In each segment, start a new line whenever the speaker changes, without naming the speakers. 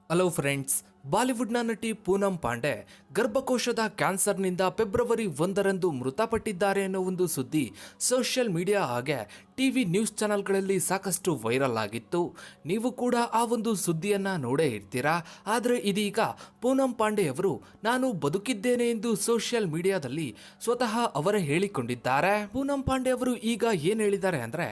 Hello friends, ಬಾಲಿವುಡ್ನ ನಟಿ ಪೂನಂ ಪಾಂಡೆ ಗರ್ಭಕೋಶದ ಕ್ಯಾನ್ಸರ್ನಿಂದ ಫೆಬ್ರವರಿ 1ರಂದು ಮೃತಪಟ್ಟಿದ್ದಾರೆ ಅನ್ನೋ ಒಂದು ಸುದ್ದಿ ಸೋಷಿಯಲ್ ಮೀಡಿಯಾ ಹಾಗೆ ಟಿವಿ ನ್ಯೂಸ್ ಚಾನೆಲ್ಗಳಲ್ಲಿ ಸಾಕಷ್ಟು ವೈರಲ್ ಆಗಿತ್ತು. ನೀವು ಕೂಡ ಆ ಒಂದು ಸುದ್ದಿಯನ್ನ ನೋಡೇ ಇರ್ತೀರಾ. ಆದರೆ ಇದೀಗ ಪೂನಂ ಪಾಂಡೆ ಅವರು ನಾನು ಬದುಕಿದ್ದೇನೆ ಎಂದು ಸೋಷಿಯಲ್ ಮೀಡಿಯಾದಲ್ಲಿ ಸ್ವತಃ ಅವರೇ ಹೇಳಿಕೊಂಡಿದ್ದಾರೆ. ಪೂನಂ ಪಾಂಡೆ ಅವರು ಈಗ ಏನ್ ಹೇಳಿದ್ದಾರೆ ಅಂದ್ರೆ,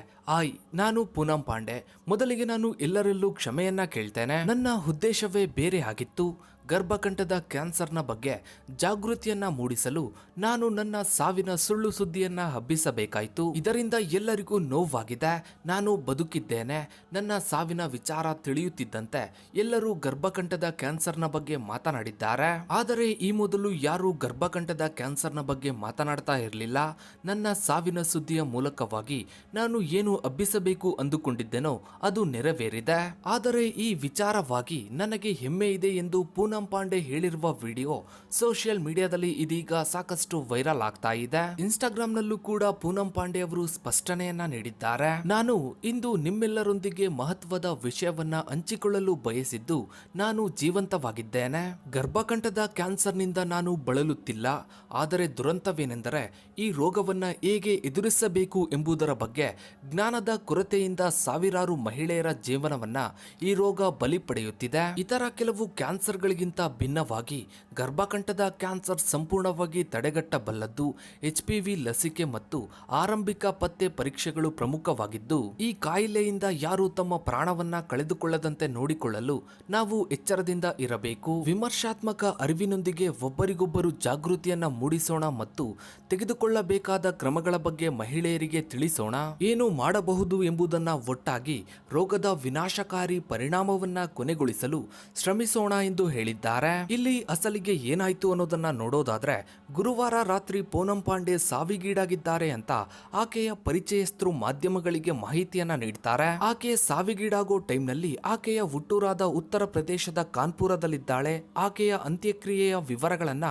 ನಾನು ಪೂನಂ ಪಾಂಡೆ, ಮೊದಲಿಗೆ ನಾನು ಎಲ್ಲರಲ್ಲೂ ಕ್ಷಮೆಯನ್ನ ಕೇಳ್ತೇನೆ. ನನ್ನ ಉದ್ದೇಶವೇ ಬೇರೆ ಆಗಿತ್ತು. ಗರ್ಭಕಂಠದ ಕ್ಯಾನ್ಸರ್ನ ಬಗ್ಗೆ ಜಾಗೃತಿಯನ್ನ ಮೂಡಿಸಲು ನಾನು ನನ್ನ ಸಾವಿನ ಸುಳ್ಳು ಸುದ್ದಿಯನ್ನ ಹಬ್ಬಿಸಬೇಕಾಯಿತು. ಇದರಿಂದ ಎಲ್ಲರಿಗೂ ನೋವಾಗಿದೆ. ನಾನು ಬದುಕಿದ್ದೇನೆ. ನನ್ನ ಸಾವಿನ ವಿಚಾರ ತಿಳಿಯುತ್ತಿದ್ದಂತೆ ಎಲ್ಲರೂ ಗರ್ಭಕಂಠದ ಕ್ಯಾನ್ಸರ್ನ ಬಗ್ಗೆ ಮಾತನಾಡಿದ್ದಾರೆ. ಆದರೆ ಈ ಮೊದಲು ಯಾರು ಗರ್ಭಕಂಠದ ಕ್ಯಾನ್ಸರ್ನ ಬಗ್ಗೆ ಮಾತನಾಡ್ತಾ ಇರಲಿಲ್ಲ. ನನ್ನ ಸಾವಿನ ಸುದ್ದಿಯ ಮೂಲಕವಾಗಿ ನಾನು ಏನು ಹಬ್ಬಿಸಬೇಕು ಅಂದುಕೊಂಡಿದ್ದೆನೋ ಅದು ನೆರವೇರಿದೆ. ಆದರೆ ಈ ವಿಚಾರವಾಗಿ ನನಗೆ ಹೆಮ್ಮೆ ಇದೆ ಎಂದು ಪೂನಂ ಪಾಂಡೆ ಹೇಳಿರುವ ವಿಡಿಯೋ ಸೋಷಿಯಲ್ ಮೀಡಿಯಾದಲ್ಲಿ ಇದೀಗ ಸಾಕಷ್ಟು ವೈರಲ್ ಆಗ್ತಾ ಇದೆ. ಇನ್ಸ್ಟಾಗ್ರಾಮ್ ನಲ್ಲೂ ಕೂಡ ಪೂನಂ ಪಾಂಡೆ ಅವರು ಸ್ಪಷ್ಟನೆಯನ್ನ ನೀಡಿದ್ದಾರೆ. ನಾನು ಇಂದು ನಿಮ್ಮೆಲ್ಲರೊಂದಿಗೆ ಮಹತ್ವದ ವಿಷಯವನ್ನ ಹಂಚಿಕೊಳ್ಳಲು ಬಯಸಿದ್ದು, ನಾನು ಜೀವಂತವಾಗಿದ್ದೇನೆ. ಗರ್ಭಕಂಠದ ಕ್ಯಾನ್ಸರ್ನಿಂದ ನಾನು ಬಳಲುತ್ತಿಲ್ಲ. ಆದರೆ ದುರಂತವೇನೆಂದರೆ ಈ ರೋಗವನ್ನ ಹೇಗೆ ಎದುರಿಸಬೇಕು ಎಂಬುದರ ಬಗ್ಗೆ ಜ್ಞಾನದ ಕೊರತೆಯಿಂದ ಸಾವಿರಾರು ಮಹಿಳೆಯರ ಜೀವನವನ್ನ ಈ ರೋಗ ಬಲಿ ಪಡೆಯುತ್ತಿದೆ. ಇತರ ಕೆಲವು ಕ್ಯಾನ್ಸರ್ಗಳಿಗೆ ಭಿನ್ನವಾಗಿ ಗರ್ಭಕಂಠದ ಕ್ಯಾನ್ಸರ್ ಸಂಪೂರ್ಣವಾಗಿ ತಡೆಗಟ್ಟಬಲ್ಲದ್ದು. HPV ಲಸಿಕೆ ಮತ್ತು ಆರಂಭಿಕ ಪತ್ತೆ ಪರೀಕ್ಷೆಗಳು ಪ್ರಮುಖವಾಗಿದ್ದು, ಈ ಕಾಯಿಲೆಯಿಂದ ಯಾರು ತಮ್ಮ ಪ್ರಾಣವನ್ನ ಕಳೆದುಕೊಳ್ಳದಂತೆ ನೋಡಿಕೊಳ್ಳಲು ನಾವು ಎಚ್ಚರದಿಂದ ಇರಬೇಕು. ವಿಮರ್ಶಾತ್ಮಕ ಅರಿವಿನೊಂದಿಗೆ ಒಬ್ಬರಿಗೊಬ್ಬರು ಜಾಗೃತಿಯನ್ನ ಮೂಡಿಸೋಣ ಮತ್ತು ತೆಗೆದುಕೊಳ್ಳಬೇಕಾದ ಕ್ರಮಗಳ ಬಗ್ಗೆ ಮಹಿಳೆಯರಿಗೆ ತಿಳಿಸೋಣ. ಏನು ಮಾಡಬಹುದು ಎಂಬುದನ್ನ ಒಟ್ಟಾಗಿ ರೋಗದ ವಿನಾಶಕಾರಿ ಪರಿಣಾಮವನ್ನ ಕೊನೆಗೊಳಿಸಲು ಶ್ರಮಿಸೋಣ ಎಂದು ಹೇಳಿದ್ದಾರೆ. ಇಲ್ಲಿ ಅಸಲಿಗೆ ಏನಾಯ್ತು ಅನ್ನೋದನ್ನ ನೋಡೋದಾದ್ರೆ, ಗುರುವಾರ ರಾತ್ರಿ ಪೂನಂ ಪಾಂಡೆ ಸಾವಿಗೀಡಾಗಿದ್ದಾರೆ ಅಂತ ಆಕೆಯ ಪರಿಚಯಸ್ಥರು ಮಾಧ್ಯಮಗಳಿಗೆ ಮಾಹಿತಿಯನ್ನ ನೀಡ್ತಾರೆ. ಆಕೆ ಸಾವಿಗೀಡಾಗೋ ಟೈಮ್ನಲ್ಲಿ ಆಕೆಯ ಹುಟ್ಟೂರಾದ ಉತ್ತರ ಪ್ರದೇಶದ ಕಾನ್ಪುರದಲ್ಲಿದ್ದಾಳೆ. ಆಕೆಯ ಅಂತ್ಯಕ್ರಿಯೆಯ ವಿವರಗಳನ್ನ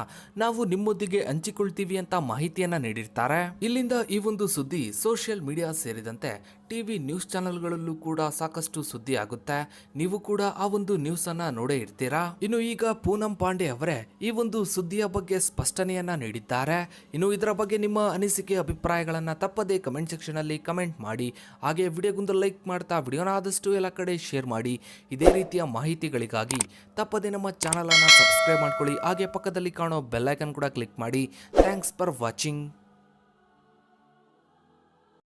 ನಾವು ನಿಮ್ಮೊಂದಿಗೆ ಹಂಚಿಕೊಳ್ತೀವಿ ಅಂತ ಮಾಹಿತಿಯನ್ನ ನೀಡಿರ್ತಾರೆ. ಇಲ್ಲಿಂದ ಈ ಒಂದು ಸುದ್ದಿ ಸೋಷಿಯಲ್ ಮೀಡಿಯಾ ಸೇರಿದಂತೆ ಟಿವಿ ನ್ಯೂಸ್ ಚಾನೆಲ್ಗಳಲ್ಲೂ ಕೂಡ ಸಾಕಷ್ಟು ಸುದ್ದಿ ಆಗುತ್ತೆ. ನೀವು ಕೂಡ ಆ ಒಂದು ನ್ಯೂಸ್ ಅನ್ನ ನೋಡೇ ಇರ್ತೀರಾ. ಇನ್ನು ಈಗ ಪೂನಂ ಪಾಂಡೆ ಅವರೇ ಈ ಒಂದು ಸುದ್ದಿಯ ಬಗ್ಗೆ ಸ್ಪಷ್ಟನೆಯನ್ನ ನೀಡಿದ್ದಾರೆ. ಇನ್ನು ಇದರ ಬಗ್ಗೆ ನಿಮ್ಮ ಅನಿಸಿಕೆ ಅಭಿಪ್ರಾಯಗಳನ್ನ ತಪ್ಪದೇ ಕಮೆಂಟ್ ಸೆಕ್ಷನ್ ಅಲ್ಲಿ ಕಮೆಂಟ್ ಮಾಡಿ. ಹಾಗೆ ವಿಡಿಯೋಗೊಂದು ಲೈಕ್ ಮಾಡ್ತಾ ವಿಡಿಯೋನ ಆದಷ್ಟು ಎಲ್ಲ ಕಡೆ ಶೇರ್ ಮಾಡಿ. ಇದೇ ರೀತಿಯ ಮಾಹಿತಿಗಳಿಗಾಗಿ ತಪ್ಪದೇ ನಮ್ಮ ಚಾನಲ್ ಅನ್ನ ಸಬ್ಸ್ಕ್ರೈಬ್ ಮಾಡ್ಕೊಳ್ಳಿ. ಹಾಗೆ ಪಕ್ಕದಲ್ಲಿ ಕಾಣೋ ಬೆಲ್ ಐಕಾನ್ ಕೂಡ ಕ್ಲಿಕ್ ಮಾಡಿ. Thanks for watching.